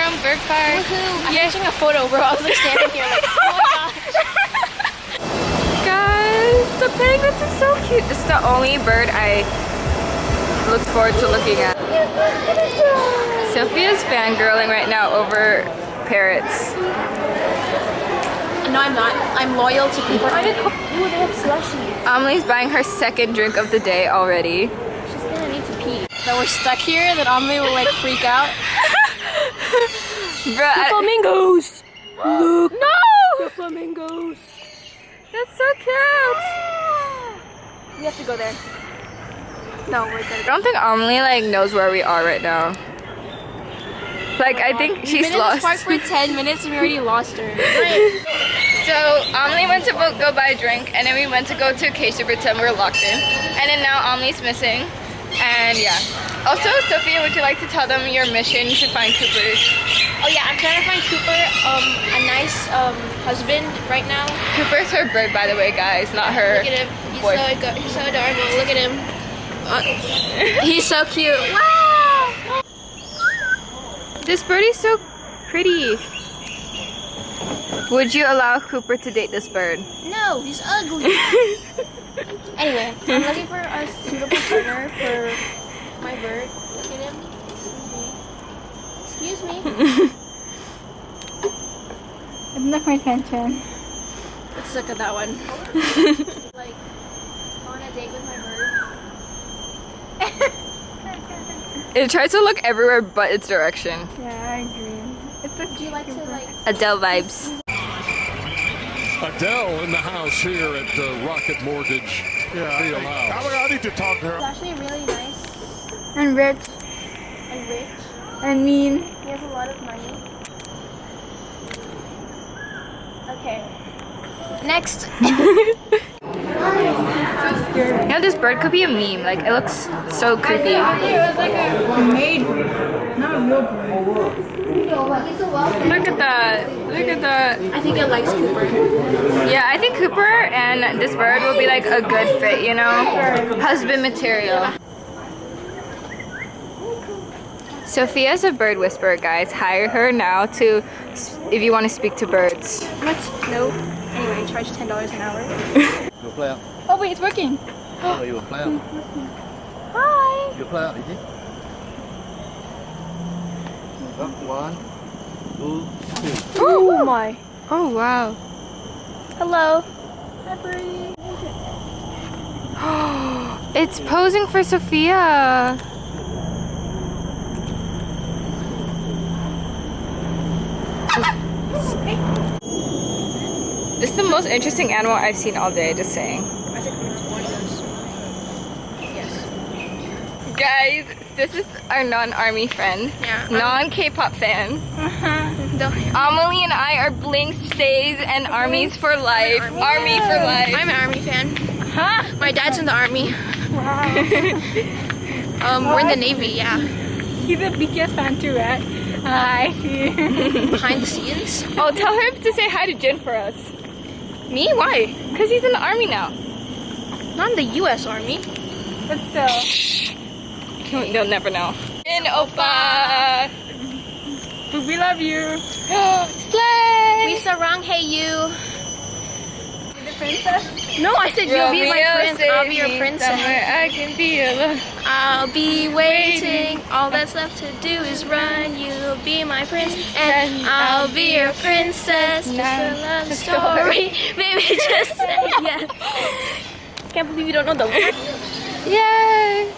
from Bird Park. I'm taking a photo, bro. I was like standing here like, oh my gosh. Guys, the penguins are so cute. This is the only bird I look forward to looking at. Sophia's fangirling right now over parrots. No, I'm not. I'm loyal to people. I didn't. Ooh, they have slushies. Amelie's buying her second drink of the day already. She's gonna need to pee. That we're stuck here, that Amelie will like freak out. Bruh, Flamingos! Look! no! The flamingos! That's so cute. We have to go there. No, we're I gonna don't think Amelie like knows where we are right now. Like I think We've she's been in this lost. park for 10 minutes and we already lost her. So Amelie went to go buy a drink, and then we went to go to Acacia pretend we were locked in, and then now Amelie's missing, and yeah. Also, Sophia, would you like to tell them your mission to find Cooper? Oh yeah, I'm trying to find Cooper a nice husband right now. Cooper's her bird, by the way, guys, not her Look at him. boy. He's so adorable. Look at him. He's so cute. Wow! This birdie's so pretty. Would you allow Cooper to date this bird? No, he's ugly. Anyway, I'm looking for a suitable partner for my bird. Look at him. Excuse me. It's not my attention. Let's look at that one. Like, on a date with my bird. It tries to look everywhere but its direction. Yeah, I agree. It's a Would you like to like? Adele vibes. Adele in the house here at Rocket Mortgage Field House. I need to talk to her. He's actually really nice and rich and rich. and mean. He has a lot of money. Okay. Next. You know, this bird could be a meme. Like, it looks so creepy. It was like a made bird, not a real bird. Look at that. Look at that. I think it likes Cooper. Yeah, I think Cooper and this bird will be like a good fit, you know? Husband material. Sophia's a bird whisperer, guys. Hire her now to, if you want to speak to birds. What? No. Anyway, charge $10 an hour. You'll play out. Oh wait, it's working. Oh, you will play out. Hi. You'll play out, is it? Up, 1, 2, 3. Oh my. Oh, wow. Hello. It's posing for Sophia. This is the most interesting animal I've seen all day, just saying. Yes. Guys, this is our non-army friend. Yeah. Non-K-pop fan. Don't. Amelie and I are Blink stays and armies for life. Army for life. I'm an army fan. Huh? My dad's in the army. Wow. We're in the Navy, yeah. He's a BTS fan too, right? I see. Behind the scenes. Oh, tell her to say hi to Jin for us. Me? Why? Because he's in the army now. Not in the U.S. Army. But still. They'll never know. Jin Oppa! But we love you. Slay! We sarang hey you. The princess? No, I said you'll be my prince. I'll be your princess. I can be alone. I'll be waiting. All that's left to do is run. You'll be my prince, and I'll be your princess. Just a love story. Maybe just say yes. Can't believe you don't know the words. Yay!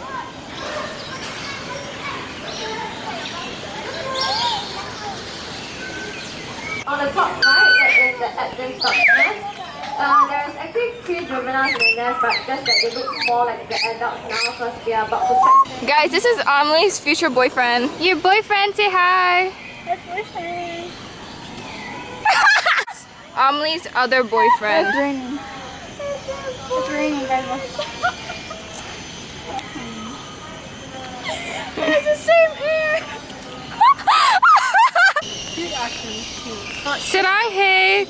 On the top right, that is the Advent stock nest. There's actually 3 juveniles in the nest, but just that they look more like the adults now because they are about to sex. Guys, this is Amelie's future boyfriend. Your boyfriend, say hi. Amelie's other boyfriend. It's raining. It's raining, guys. It's the same hair. Saranghae.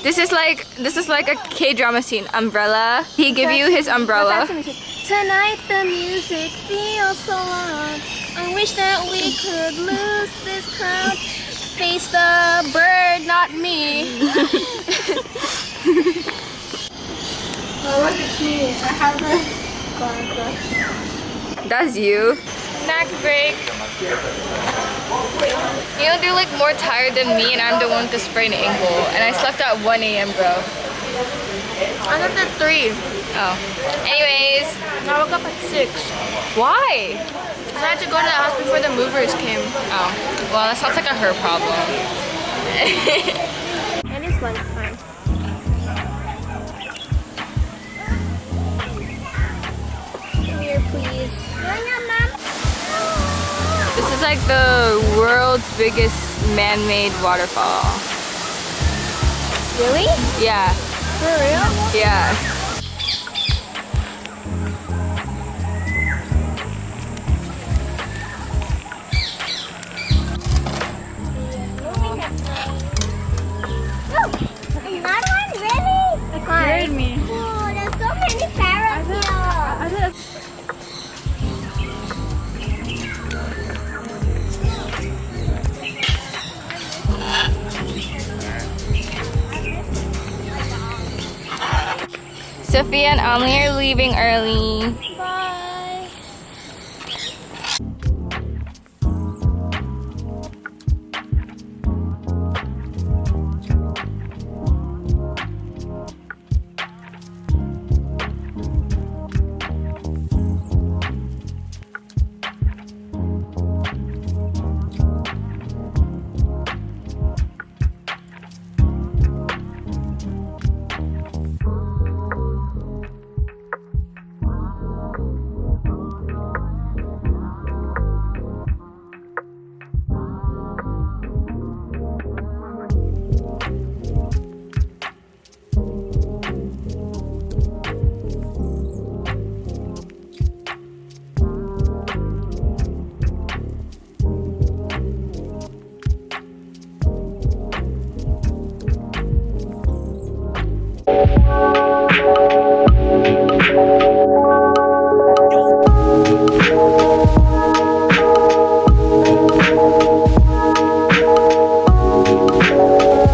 This is like a K-drama scene. Umbrella. He give you his umbrella. Tonight the music feels so loud. I wish that we could lose this crowd chase the bird, not me. Oh, look at me. I have the That's you. Snack break. You know, they're like more tired than me, and I'm the one with the sprained ankle. And I slept at 1 a.m., bro. I slept at 3. Oh. Anyways. I woke up at 6. Why? I had to go to the house before the movers came. Oh. Well, that sounds like a her problem. It is lunchtime. Come here, please. This is like the world's biggest man-made waterfall. Really? Yeah. For real? Yeah. Another one, really? It scared me. Oh, there's so many parrots here. Sophia and Emily are leaving early.